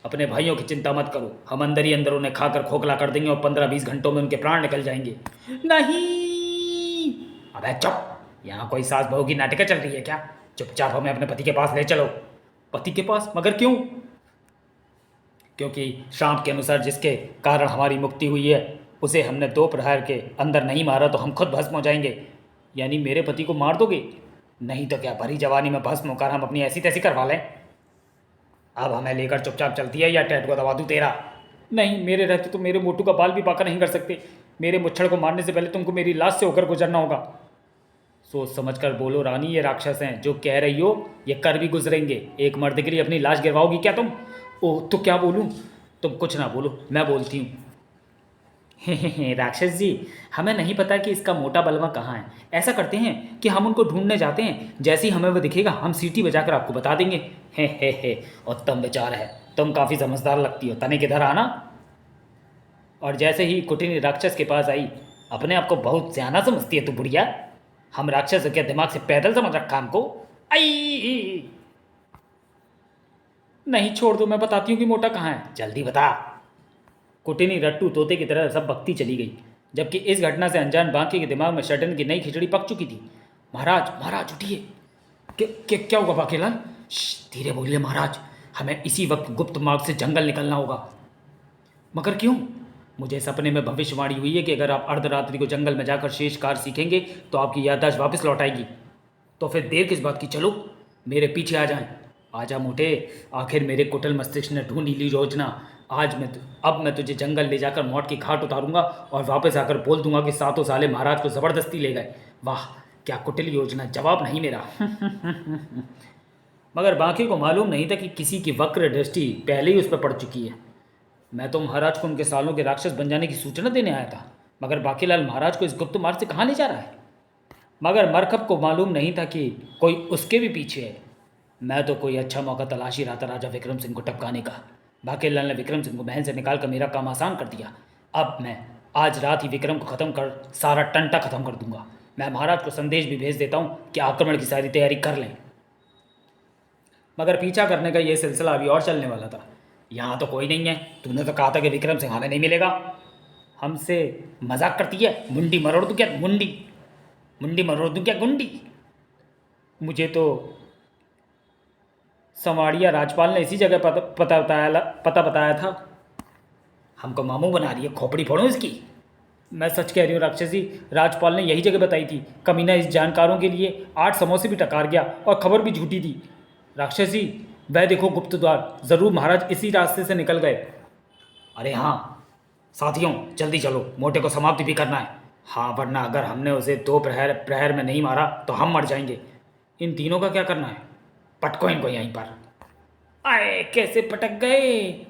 अपने भाइयों की चिंता मत करो, हम अंदर ही अंदर उन्हें खाकर खोखला कर देंगे और 15-20 घंटों में उनके प्राण निकल जाएंगे। नहीं। अबे चुप, यहाँ कोई सास बहू की नाटक चल रही है क्या? चुपचाप हमें अपने पति के पास ले चलो। पति के पास? मगर क्यों? क्योंकि श्राप के अनुसार जिसके कारण हमारी मुक्ति हुई है, उसे हमने 2 प्रहर के अंदर नहीं मारा तो हम खुद भस्म हो जाएंगे। यानी मेरे पति को मार दोगे? नहीं तो क्या भरी जवानी में भस्म होकर हम अपनी ऐसी तैसी करवा लें। अब हमें लेकर चुपचाप चलती है या टैट को दबा दूँ तेरा? नहीं, मेरे रहते तो मेरे मोटू का बाल भी बाका नहीं कर सकते। मेरे मुच्छड़ को मारने से पहले तुमको मेरी लाश से होकर गुजरना होगा। सोच समझ कर बोलो रानी, ये राक्षस हैं, जो कह रही हो ये कर भी गुजरेंगे। एक मर्द के लिए अपनी लाश गिरवाओगी क्या तुम? ओह, तो क्या बोलूँ? तुम कुछ ना बोलो, मैं बोलती हूँ। राक्षस जी, हमें नहीं पता कि इसका मोटा बलवा कहाँ है। ऐसा करते हैं कि हम उनको ढूंढने जाते हैं, जैसे ही हमें वो दिखेगा हम सीटी बजाकर आपको बता देंगे। हे, उत्तम विचार है, तुम काफ़ी समझदार लगती हो। तनिक इधर आना। और जैसे ही कुटिनी राक्षस के पास आई, अपने आप को बहुत सियाना समझती है तू बुढ़िया। हम राक्षस क्या दिमाग से पैदल समझ रखा हमको? आई नहीं, छोड़ दो, मैं बताती हूँ कि मोटा कहाँ है। जल्दी बता। कुटिनी रट्टू तोते की तरह सब बकती चली गई, जबकि इस घटना से अनजान बांके के दिमाग में शटन की नई खिचड़ी पक चुकी थी। महाराज, महाराज उठिए। क्या होगा बाकेलाल? धीरे बोलिए महाराज, हमें इसी वक्त गुप्त मार्ग से जंगल निकलना होगा। मगर क्यों? मुझे सपने में भविष्यवाणी हुई है कि अगर आप अर्धरात्रि को जंगल में जाकर शेष कार्य सीखेंगे तो आपकी याददाश्त वापस लौट आएगी। तो फिर देर किस बात की, चलो मेरे पीछे आ जाएं। आजा मोटे, आखिर मेरे कुटिल मस्तिष्क ने ढूंढी ली योजना। अब मैं तुझे जंगल ले जाकर मौत की घाट उतारूंगा और वापस आकर बोल दूंगा कि सातों साले महाराज को ज़बरदस्ती ले गए। वाह क्या कुटिल योजना, जवाब नहीं मेरा। मगर बाकी को मालूम नहीं था कि किसी की वक्र दृष्टि पहले ही उस पर पड़ चुकी है। मैं तो महाराज को उनके सालों के राक्षस बन जाने की सूचना देने आया था, मगर बाकीलाल महाराज को इस गुप्त मार्ग से कहाँ ले जा रहा है? मगर मरकब को मालूम नहीं था कि कोई उसके भी पीछे है। मैं तो कोई अच्छा मौका तलाश ही रहा था राजा विक्रम सिंह को टपकाने का। बाकीलाल ने विक्रम सिंह को महल से निकाल कर मेरा काम आसान कर दिया। अब मैं आज रात ही विक्रम को ख़त्म कर सारा टंटा ख़त्म कर दूंगा। मैं महाराज को संदेश भी भेज देता हूँ कि आक्रमण की सारी तैयारी कर लें। मगर पीछा करने का ये सिलसिला अभी और चलने वाला था। यहाँ तो कोई नहीं है, तूने तो कहा था कि विक्रम सिंह हमें नहीं मिलेगा। हमसे मजाक करती है? मुंडी मरोड़ दूँ क्या? मुंडी मरोड़ दूँ क्या? गुंडी? मुझे तो संवाड़िया राजपाल ने इसी जगह पता बताया था। हमको मामू बना रही है, खोपड़ी फोड़ूं इसकी। मैं सच कह रही हूँ राक्षस जी, राजपाल ने यही जगह बताई थी। कमीना इस जानकारों के लिए 8 समोसे भी टकार गया और खबर भी झूठी थी। राक्षस जी, वह देखो गुप्त द्वार, ज़रूर महाराज इसी रास्ते से निकल गए। अरे हाँ साथियों, जल्दी चलो, मोटे को समाप्ति भी करना है। हाँ, वरना अगर हमने उसे 2 प्रहर में नहीं मारा तो हम मर जाएंगे। इन तीनों का क्या करना है? पटको इनको यहीं पर। आए कैसे पटक गए?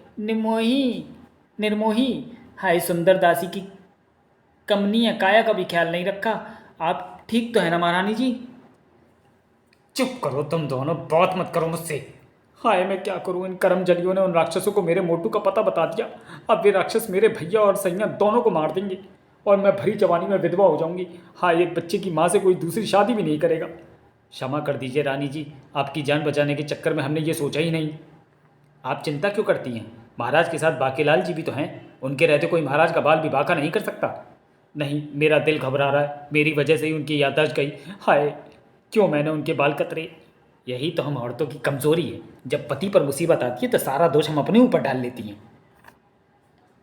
निर्मोही, हाय सुंदर दासी की कमनीय काया का भी ख्याल नहीं रखा। आप ठीक तो है ना महारानी जी? चुप करो तुम दोनों, बात मत करो मुझसे। हाय मैं क्या करूं, इन कर्मजलियों ने उन राक्षसों को मेरे मोटू का पता बता दिया। अब वे राक्षस मेरे भैया और सैया दोनों को मार देंगे और मैं भरी जवानी में विधवा हो जाऊंगी। हाय, एक बच्चे की माँ से कोई दूसरी शादी भी नहीं करेगा। क्षमा कर दीजिए रानी जी, आपकी जान बचाने के चक्कर में हमने ये सोचा ही नहीं। आप चिंता क्यों करती हैं? महाराज के साथ बाकीलाल जी भी तो हैं, उनके रहते कोई महाराज का बाल भी बाका नहीं कर सकता। नहीं, मेरा दिल घबरा रहा है, मेरी वजह से ही उनकी याददाश्त गई। हाय, क्यों मैंने उनके बाल कतरे। यही तो हम औरतों की कमज़ोरी है, जब पति पर मुसीबत आती है तो सारा दोष हम अपने ऊपर डाल लेती हैं।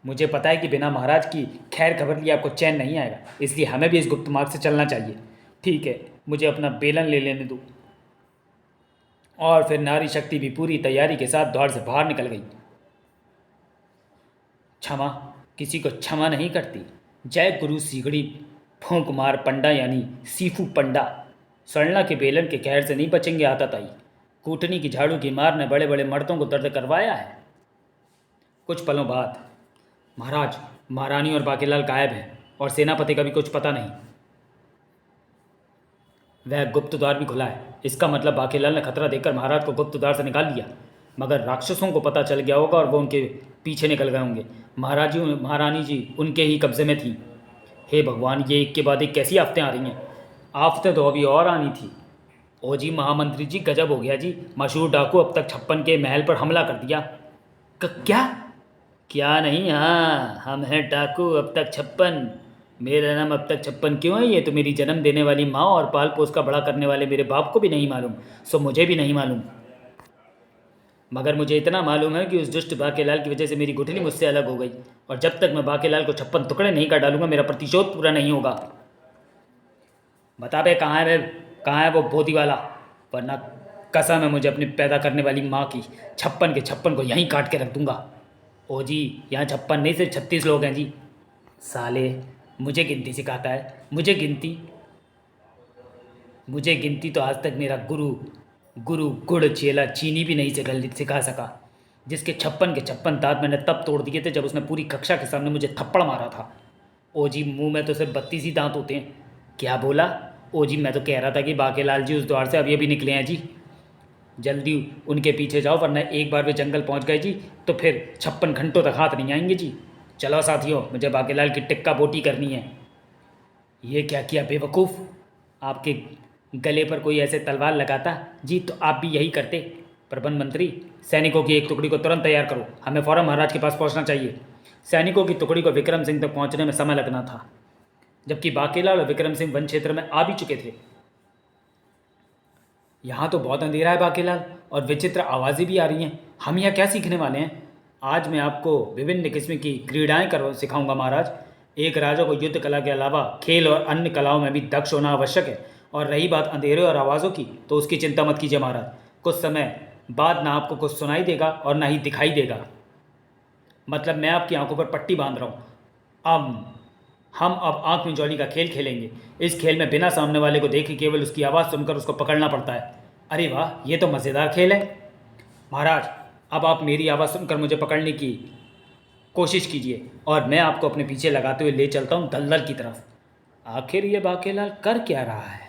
मुझे पता है कि बिना महाराज की खैर खबर लिए आपको चैन नहीं आएगा, इसलिए हमें भी इस गुप्त मार्ग से चलना चाहिए। ठीक है, मुझे अपना बेलन ले लेने दो। और फिर नारी शक्ति भी पूरी तैयारी के साथ द्वार से बाहर निकल गई। क्षमा किसी को क्षमा नहीं करती। जय गुरु सीगड़ी फूंक मार पंडा, यानी सीफू पंडा। स्वर्णा के बेलन के कहर से नहीं बचेंगे आताताई। कूटनी की झाड़ू की मार ने बड़े बड़े मर्दों को दर्द करवाया है। कुछ पलों बाद महाराज, महारानी और बाकीलाल गायब हैं और सेनापति का भी कुछ पता नहीं। वह गुप्त द्वार भी खुला है। इसका मतलब बाकीलाल ने खतरा देखकर महाराज को गुप्त द्वार से निकाल लिया, मगर राक्षसों को पता चल गया होगा और वो उनके पीछे निकल गए होंगे। महारानी जी उनके ही कब्जे में थी। हे भगवान, ये एक के बाद एक कैसी आफतें आ रही हैं। आफतें तो अभी और आनी थी। ओ जी महामंत्री जी, गजब हो गया जी। मशहूर डाकू अब तक 56 के महल पर हमला कर दिया। क्या? क्या नहीं, हाँ हम हैं डाकू अब तक 56। मेरा नाम अब तक 56 क्यों है, ये तो मेरी जन्म देने वाली माँ और पाल पोस का बड़ा करने वाले मेरे बाप को भी नहीं मालूम, सो मुझे भी नहीं मालूम। मगर मुझे इतना मालूम है कि उस दुष्ट बाकेलाल की वजह से मेरी गुठली मुझसे अलग हो गई, और जब तक मैं बाकेलाल को 56 टुकड़े नहीं कर डालूंगा मेरा प्रतिशोध पूरा नहीं होगा। बता बे, कहाँ है वो बोधी वाला, वरना कसम है मुझे अपनी पैदा करने वाली माँ की, 56 के 56 को यहीं काट के रख दूंगा। ओ जी, यहाँ 56 नहीं सिर्फ 36 लोग हैं जी। साले, मुझे गिनती सिखाता है, मुझे गिनती तो आज तक मेरा गुरु गुड़ चेला चीनी भी नहीं सिखा सका, जिसके 56 के 56 दांत मैंने तब तोड़ दिए थे जब उसने पूरी कक्षा के सामने मुझे थप्पड़ मारा था। ओ जी, मुंह में तो सिर्फ 32 ही दांत होते हैं। क्या बोला? ओ जी, मैं तो कह रहा था कि बाकेलाल जी उस द्वार से अभी निकले हैं जी। जल्दी उनके पीछे जाओ, वरना एक बार वे जंगल पहुंच गए जी तो फिर 56 घंटों तक हाथ नहीं आएंगे जी। चलो साथियों, मुझे बाकेलाल की टिक्का बोटी करनी है। ये क्या किया बेवकूफ़, आपके गले पर कोई ऐसे तलवार लगाता जी तो आप भी यही करते। प्रबंध मंत्री, सैनिकों की एक टुकड़ी को तुरंत तैयार करो, हमें फौरन महाराज के पास पहुंचना चाहिए। सैनिकों की टुकड़ी को विक्रम सिंह तक पहुंचने में समय लगना था, जबकि बाकेलाल और विक्रम सिंह वन क्षेत्र में आ भी चुके थे। यहाँ तो बहुत अंधेरा है बाकेलाल, और विचित्र आवाज़ें भी आ रही हैं। हम यहाँ क्या सीखने वाले हैं? आज मैं आपको विभिन्न किस्म की क्रीड़ाएँ कर सिखाऊंगा महाराज। एक राजा को युद्ध कला के अलावा खेल और अन्य कलाओं में भी दक्ष होना आवश्यक है। और रही बात अंधेरे और आवाज़ों की, तो उसकी चिंता मत कीजिए महाराज। कुछ समय बाद ना आपको कुछ सुनाई देगा और ना ही दिखाई देगा। मतलब मैं आपकी आंखों पर पट्टी बांध रहा हूँ। हम अब आंख मिचौली का खेल खेलेंगे। इस खेल में बिना सामने वाले को देखे केवल उसकी आवाज़ सुनकर उसको पकड़ना पड़ता है। अरे वाह, ये तो मज़ेदार खेल है। महाराज, अब आप मेरी आवाज़ सुनकर मुझे पकड़ने की कोशिश कीजिए और मैं आपको अपने पीछे लगाते हुए ले चलता हूँ दलदल की तरफ। आखिर ये बाकेलाल कर क्या रहा है?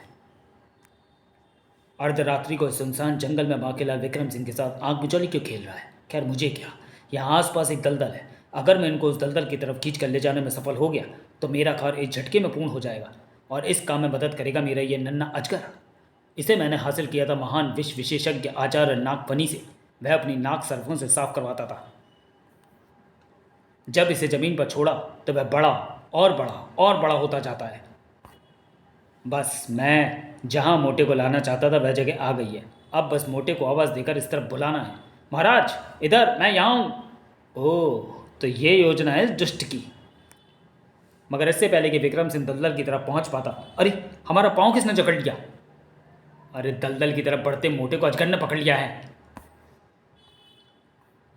अर्धरात्रि को सुनसान जंगल में बाकेलाल विक्रम सिंह के साथ आंख मिचौली क्यों खेल रहा है? खैर मुझे क्या, यहाँ आसपास एक दलदल है। अगर मैं इनको उस दलदल की तरफ खींच कर ले जाने में सफल हो गया तो मेरा कार्य एक झटके में पूर्ण हो जाएगा, और इस काम में मदद करेगा मेरा ये नन्हा अजगर। इसे मैंने हासिल किया था महान विश्व विशेषज्ञ आचार्य नागफनी से। वह अपनी नाक सर्फों से साफ करवाता था। जब इसे ज़मीन पर छोड़ा तो वह बड़ा और बड़ा होता जाता है। बस मैं जहाँ मोटे को लाना चाहता था वह जगह आ गई है। अब बस मोटे को आवाज़ देकर इस तरफ बुलाना है। महाराज इधर, मैं यहाँ हूँ। ओह, तो ये योजना है इस दुष्ट की। मगर इससे पहले कि विक्रम सिंह दलदल की तरफ पहुँच पाता, अरे हमारा पाँव किसने जकड़ लिया? अरे दलदल की तरफ बढ़ते मोटे को अजगर ने पकड़ लिया है।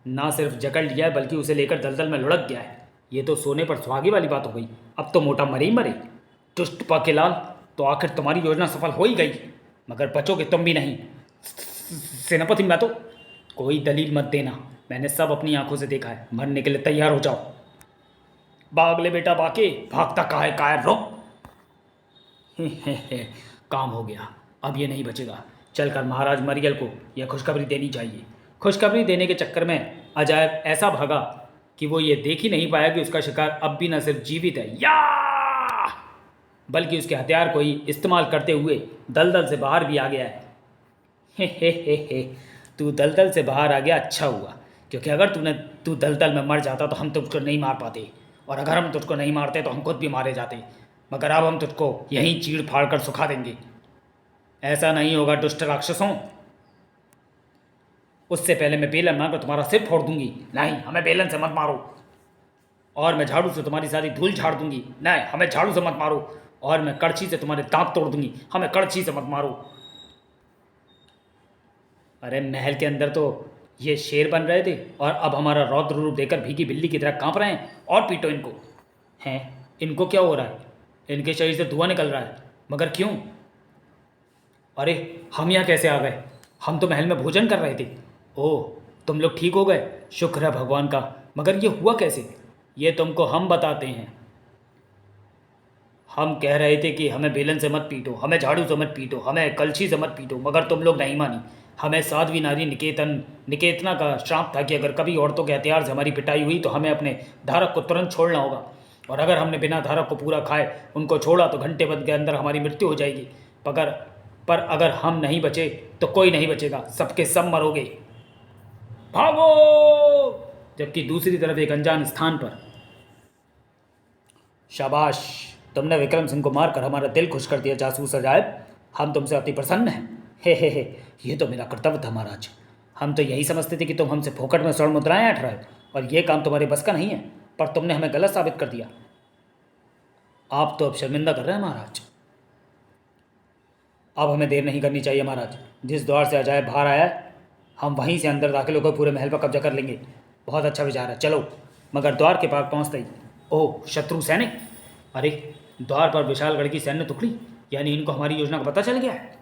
ना सिर्फ जकड़ लिया है बल्कि उसे लेकर दलदल में लुढ़क गया है। ये तो सोने पर सुहागे वाली बात हो गई। अब तो मोटा मरे ही मरे। दुष्ट बाकेलाल, तो आखिर तुम्हारी योजना सफल हो ही गई, मगर बचोगे तुम भी नहीं। सेनापति, मैं तो कोई दलील मत देना, मैंने सब अपनी आंखों से देखा है। मरने के लिए तैयार हो जाओ। भाग ले बेटा बाके, भागता कहाँ है कायर, रुक। काम हो गया, अब ये नहीं बचेगा। चलकर महाराज मरियल को यह खुशखबरी देनी चाहिए। खुशखबरी देने के चक्कर में अजायब ऐसा भागा कि वो ये देख ही नहीं पाया कि उसका शिकार अब भी न सिर्फ जीवित है या बल्कि उसके हथियार को ही इस्तेमाल करते हुए दलदल से बाहर भी आ गया है। हे, तू दलदल से बाहर आ गया, अच्छा हुआ, क्योंकि अगर तू दलदल में मर जाता तो हम तुझको नहीं मार पाते, और अगर हम तुझको नहीं मारते तो हम खुद भी मारे जाते। मगर अब हम तुझको यहीं चीड़ फाड़ कर सुखा देंगे। ऐसा नहीं होगा दुष्ट राक्षसों। उससे पहले मैं बेलन मारकर तुम्हारा सिर फोड़ दूंगी। नहीं, हमें बेलन से मत मारो। और मैं झाड़ू से तुम्हारी सारी धूल झाड़ दूंगी। नहीं, हमें झाड़ू से मत मारो। और मैं कड़छी से तुम्हारे दांत तोड़ दूंगी। हमें कड़छी से मत मारो। अरे महल के अंदर तो ये शेर बन रहे थे और अब हमारा रौद्र रूप देकर भीगी बिल्ली की तरह कांप रहे हैं। और पीटो इनको। हैं, इनको क्या हो रहा है? इनके शरीर से धुआं निकल रहा है, मगर क्यों? अरे हम यहाँ कैसे आ गए? हम तो महल में भोजन कर रहे थे। ओह, तुम लोग ठीक हो गए, शुक्र है भगवान का। मगर ये हुआ कैसे? ये तुमको हम बताते हैं। हम कह रहे थे कि हमें बेलन से मत पीटो, हमें झाड़ू से मत पीटो, हमें कलछी से मत पीटो, मगर तुम लोग नहीं मानी। हमें साध्वी नारी निकेतना का श्राप था कि अगर कभी औरतों के हथियार से हमारी पिटाई हुई तो हमें अपने धारक को तुरंत छोड़ना होगा, और अगर हमने बिना धारक को पूरा खाए उनको छोड़ा तो घंटे भर के अंदर हमारी मृत्यु हो जाएगी। पर अगर हम नहीं बचे तो कोई नहीं बचेगा, सबके सब मरोगे। भागो! जबकि दूसरी तरफ एक अनजान स्थान पर, शाबाश, तुमने विक्रम सिंह को मारकर हमारा दिल खुश कर दिया जासूस अजायब। हम तुमसे अति प्रसन्न हैं। हे, ये तो मेरा कर्तव्य था महाराज। हम तो यही समझते थे कि तुम हमसे फोकट में स्वर्ण मुद्राएं ऐंठ रहे हो और ये काम तुम्हारे बस का नहीं है, पर तुमने हमें गलत साबित कर दिया। आप तो अब शर्मिंदा कर रहे हैं महाराज। अब हमें देर नहीं करनी चाहिए महाराज। जिस द्वार से अजायब बाहर आया है हम वहीं से अंदर दाखिल होकर पूरे महल पर कब्जा कर लेंगे। बहुत अच्छा विचार है, चलो। मगर द्वार के पास पहुँचते ही, ओह शत्रु सैनिक! अरे, द्वार पर विशालगढ़ की सैन्य टुकड़ी, यानी इनको हमारी योजना का पता चल गया है।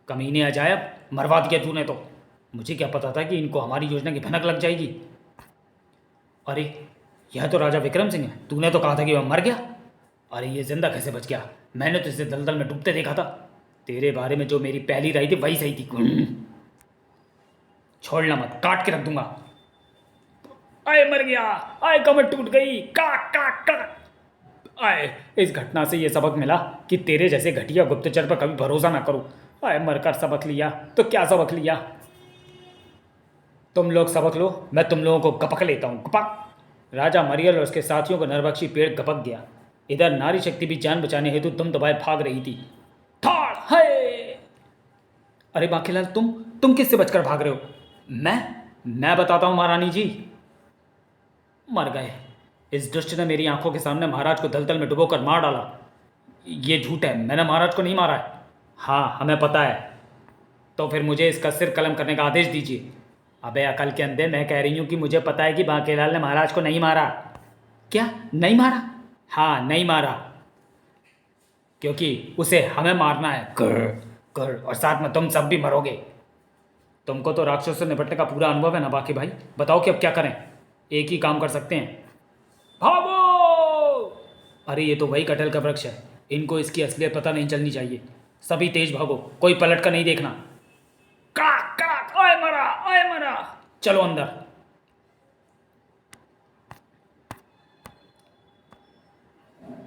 कमीने अजायब, मरवा दिया तूने तो। मुझे क्या पता था कि इनको हमारी योजना की भनक लग जाएगी। अरे, यह तो राजा विक्रम सिंह है। तूने तो कहा था कि वह मर गया। अरे, ये जिंदा कैसे बच गया? मैंने तो इसे दलदल में डूबते देखा था। तेरे बारे में जो मेरी पहली राय थी वही सही थी। छोड़ना मत, काट के रख दूंगा। आए, मर गया। आए, कमर टूट गई। काट काट काट। आए, इस घटना से ये सबक मिला कि तेरे जैसे घटिया गुप्तचर पर कभी भरोसा ना करो। आए, मरकर सबक लिया तो क्या सबक लिया? तुम लोग सबक लो, मैं तुम लोगों को गपक लेता हूँ। गपक! राजा मरियल और उसके साथियों को नरबक्षी पेड़ गपक गया। इधर नारी शक्ति भी जान बचाने हेतु तुम दबाए भाग रही थी। ठाड़ है! अरे बाकीलाल, तुम किससे बचकर भाग रहे हो? मैं बताता हूँ महारानी जी। मर गए। इस दुष्ट ने मेरी आंखों के सामने महाराज को दलदल में डुबोकर मार डाला। ये झूठ है, मैंने महाराज को नहीं मारा है। हाँ, हमें पता है। तो फिर मुझे इसका सिर कलम करने का आदेश दीजिए। अबे अकल के अंधे, मैं कह रही हूँ कि मुझे पता है कि बांकेलाल ने महाराज को नहीं मारा। क्या नहीं मारा? हाँ, नहीं मारा, क्योंकि उसे हमें मारना है। कर और साथ में तुम सब भी मरोगे। तुमको तो राक्षसों से निपटने का पूरा अनुभव है ना बाकी भाई। बताओ कि अब क्या करें? एक ही काम कर सकते हैं, भागो! अरे, ये तो वही कटहल का वृक्ष है। इनको इसकी असलियत पता नहीं चलनी चाहिए। सभी तेज भागो, कोई पलट कर नहीं देखना। काक काक! आए मरा, आए मरा! चलो अंदर।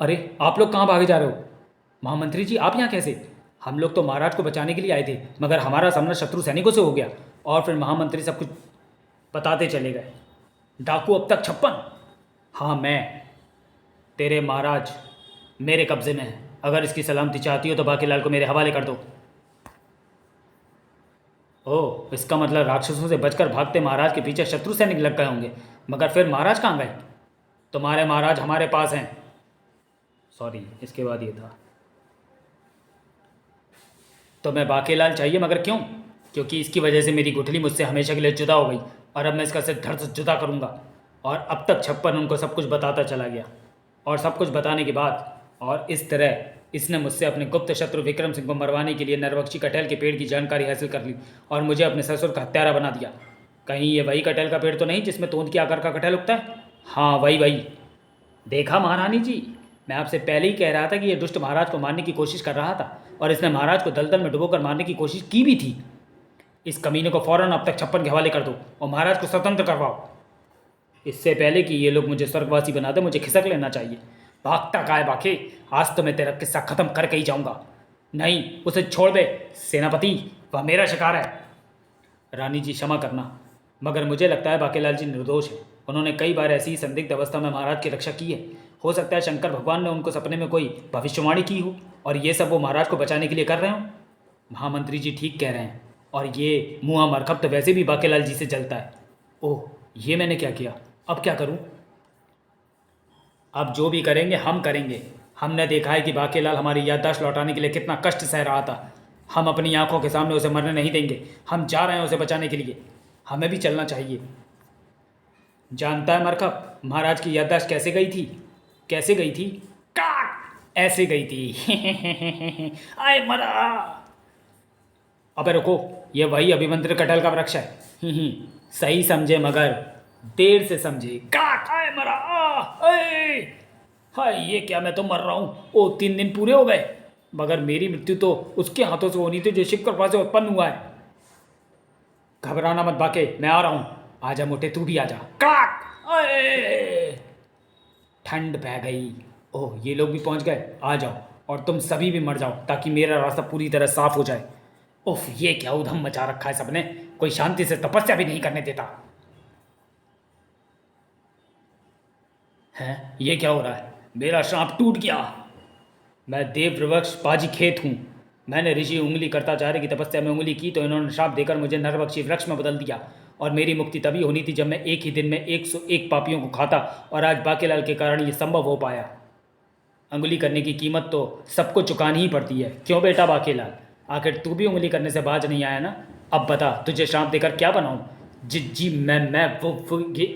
अरे, आप लोग कहाँ भागे जा रहे हो? महामंत्री जी, आप यहाँ कैसे? हम लोग तो महाराज को बचाने के लिए आए थे, मगर हमारा सामना शत्रु सैनिकों से हो गया। और फिर महामंत्री सब कुछ बताते चले गए। डाकू अब तक 56। हाँ, मैं तेरे महाराज मेरे कब्जे में है। अगर इसकी सलामती चाहती हो तो बाकीलाल को मेरे हवाले कर दो। ओह, इसका मतलब राक्षसों से बचकर भागते महाराज के पीछे शत्रु सैनिक लग गए होंगे। मगर फिर महाराज कहाँ गए? तुम्हारे महाराज हमारे पास हैं। सॉरी, इसके बाद ये था। तो मैं बाकीलाल चाहिए, मगर क्यों? क्योंकि इसकी वजह से मेरी गुठली मुझसे हमेशा के लिए जुदा हो गई और अब मैं इसका सिर धड़ से जुदा करूँगा। और अब तक 56 उनको सब कुछ बताता चला गया, और सब कुछ बताने के बाद और इस तरह इसने मुझसे अपने गुप्त शत्रु विक्रम सिंह को मरवाने के लिए नरबक्षी कटहल के पेड़ की जानकारी हासिल कर ली और मुझे अपने ससुर का हत्यारा बना दिया। कहीं ये वही कटहल का पेड़ तो नहीं जिसमें तोंद के आकार का कटहल उगता है? हाँ, वही। देखा महारानी जी, मैं आपसे पहले ही कह रहा था कि ये दुष्ट महाराज को मारने की कोशिश कर रहा था और इसने महाराज को दलदल में डुबोकर मारने की कोशिश की भी थी। इस कमीने को फौरन अब तक 56 के हवाले कर दो और महाराज को स्वतंत्र करवाओ। इससे पहले कि ये लोग मुझे स्वर्गवासी बना दे, मुझे खिसक लेना चाहिए। भागता काय बाके, आज तो मैं तेरा किस्सा खत्म करके ही जाऊंगा। नहीं, उसे छोड़ दे सेनापति, वह मेरा शिकार है। रानी जी क्षमा करना, मगर मुझे लगता है बाकीलाल जी निर्दोष है। उन्होंने कई बार ऐसी ही संदिग्ध अवस्था में महाराज की रक्षा की है। हो सकता है शंकर भगवान ने उनको सपने में कोई भविष्यवाणी की हो और ये सब वो महाराज को बचाने के लिए कर रहे हो। महामंत्री जी ठीक कह रहे हैं, और ये मुँह मरकब तो वैसे भी बाकीलाल जी से जलता है। ओह, ये मैंने क्या किया? अब क्या करूं? अब जो भी करेंगे हम करेंगे। हमने देखा है कि बाकीलाल हमारी याददाश्त लौटाने के लिए कितना कष्ट सह रहा था। हम अपनी आंखों के सामने उसे मरने नहीं देंगे। हम जा रहे हैं उसे बचाने के लिए। हमें भी चलना चाहिए। जानता है मरकब, महाराज की याददाश्त कैसे गई थी? कैसे गई थी? काट! ऐसे गई थी। आए मरा! अबे रुको, ये वही अभिमंत्रित कटहल का वृक्ष है। सही समझे मगर देर से समझे। काट! आए मरा! हाय ये क्या, मैं तो मर रहा हूँ। ओ 3 दिन पूरे हो गए, मगर मेरी मृत्यु तो उसके हाथों से होनी थी जो शिव कृपा से उत्पन्न हुआ है। घबराना मत बाके, मैं आ रहा हूँ। आजा मोटे, तू भी आजा। काक, अरे ठंड पै गई। ओह ये लोग भी पहुंच गए, आ जाओ। और तुम सभी भी मर जाओ ताकि मेरा रास्ता पूरी तरह साफ हो जाए। उफ ये क्या उधम मचा रखा है सबने, कोई शांति से तपस्या भी नहीं करने देता है। ये क्या हो रहा है, मेरा श्राप टूट गया। मैं देववृक्ष पाजी खेत हूँ। मैंने ऋषि उंगली करताचार्य की तपस्या में उंगली की तो इन्होंने श्राप देकर मुझे नरभक्षी वृक्ष में बदल दिया। और मेरी मुक्ति तभी होनी थी जब मैं एक ही दिन में 101 पापियों को खाता, और आज बाकेलाल के कारण ये संभव हो पाया। उंगली करने की कीमत तो सबको चुकानी ही पड़ती है, क्यों बेटा बाकेलाल? आखिर तू भी उंगली करने से बाज नहीं आया ना। अब बता तुझे श्राप देकर क्या बनाऊं? जी जी मैं वो ये।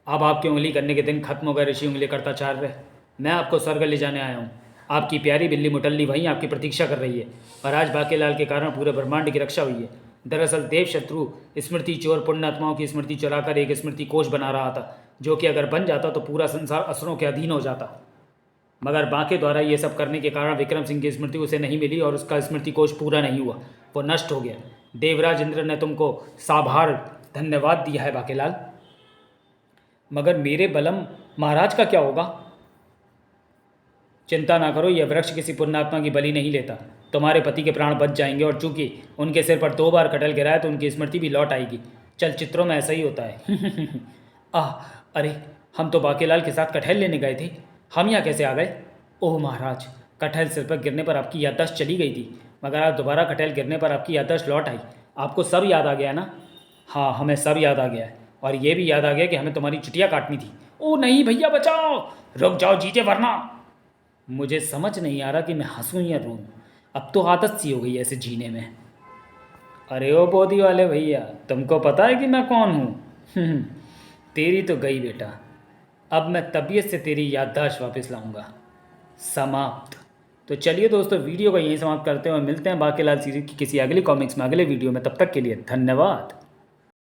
अब आपकी उंगली करने के दिन खत्म हो गए ऋषि उंगली करताचार्य। मैं आपको स्वर्ग ले जाने आया हूँ। आपकी प्यारी बिल्ली मुटल्ली वहीं आपकी प्रतीक्षा कर रही है, और आज बाकेलाल के कारण पूरे ब्रह्मांड की रक्षा हुई है। दरअसल देव शत्रु स्मृति चोर पुण्यात्माओं की स्मृति चुराकर एक स्मृति कोश बना रहा था, जो कि अगर बन जाता तो पूरा संसार असुरों के अधीन हो जाता। मगर बाके द्वारा ये सब करने के कारण विक्रम सिंह की स्मृति उसे नहीं मिली और उसका स्मृति कोश पूरा नहीं हुआ, वो नष्ट हो गया। देवराज इंद्र ने तुमको साभार धन्यवाद दिया है बाकेलाल। मगर मेरे बलम महाराज का क्या होगा? चिंता ना करो, यह वृक्ष किसी पुण्यात्मा की बलि नहीं लेता। तुम्हारे पति के प्राण बच जाएंगे, और चूंकि उनके सिर पर 2 बार कटहल गिरा है तो उनकी स्मृति भी लौट आएगी। चलचित्रों में ऐसा ही होता है। आह, अरे हम तो बाकेलाल के साथ कटहल लेने गए थे, हम यहाँ कैसे आ गए? ओह महाराज, कटहल सिर पर गिरने पर आपकी याददाश्त चली गई थी, मगर आज दोबारा कटहल गिरने पर आपकी याददाश्त लौट आई। आपको सब याद आ गया ना? हाँ हमें सब याद आ गया है, और ये भी याद आ गया कि हमें तुम्हारी चुटिया काटनी थी। ओह नहीं भैया बचाओ, रुक जाओ जीते वरना। मुझे समझ नहीं आ रहा कि मैं हंसूं या रोऊं। अब तो आदत सी हो गई ऐसे जीने में। अरे ओ बोधी वाले भैया, तुमको पता है कि मैं कौन हूँ? तेरी तो गई बेटा, अब मैं तबीयत से तेरी याददाश्त वापस लाऊंगा। समाप्त। तो चलिए दोस्तों, वीडियो को यहीं समाप्त करते हैं और मिलते हैं बाकेलाल सीरीज की किसी अगली कॉमिक्स में अगले वीडियो में। तब तक के लिए धन्यवाद।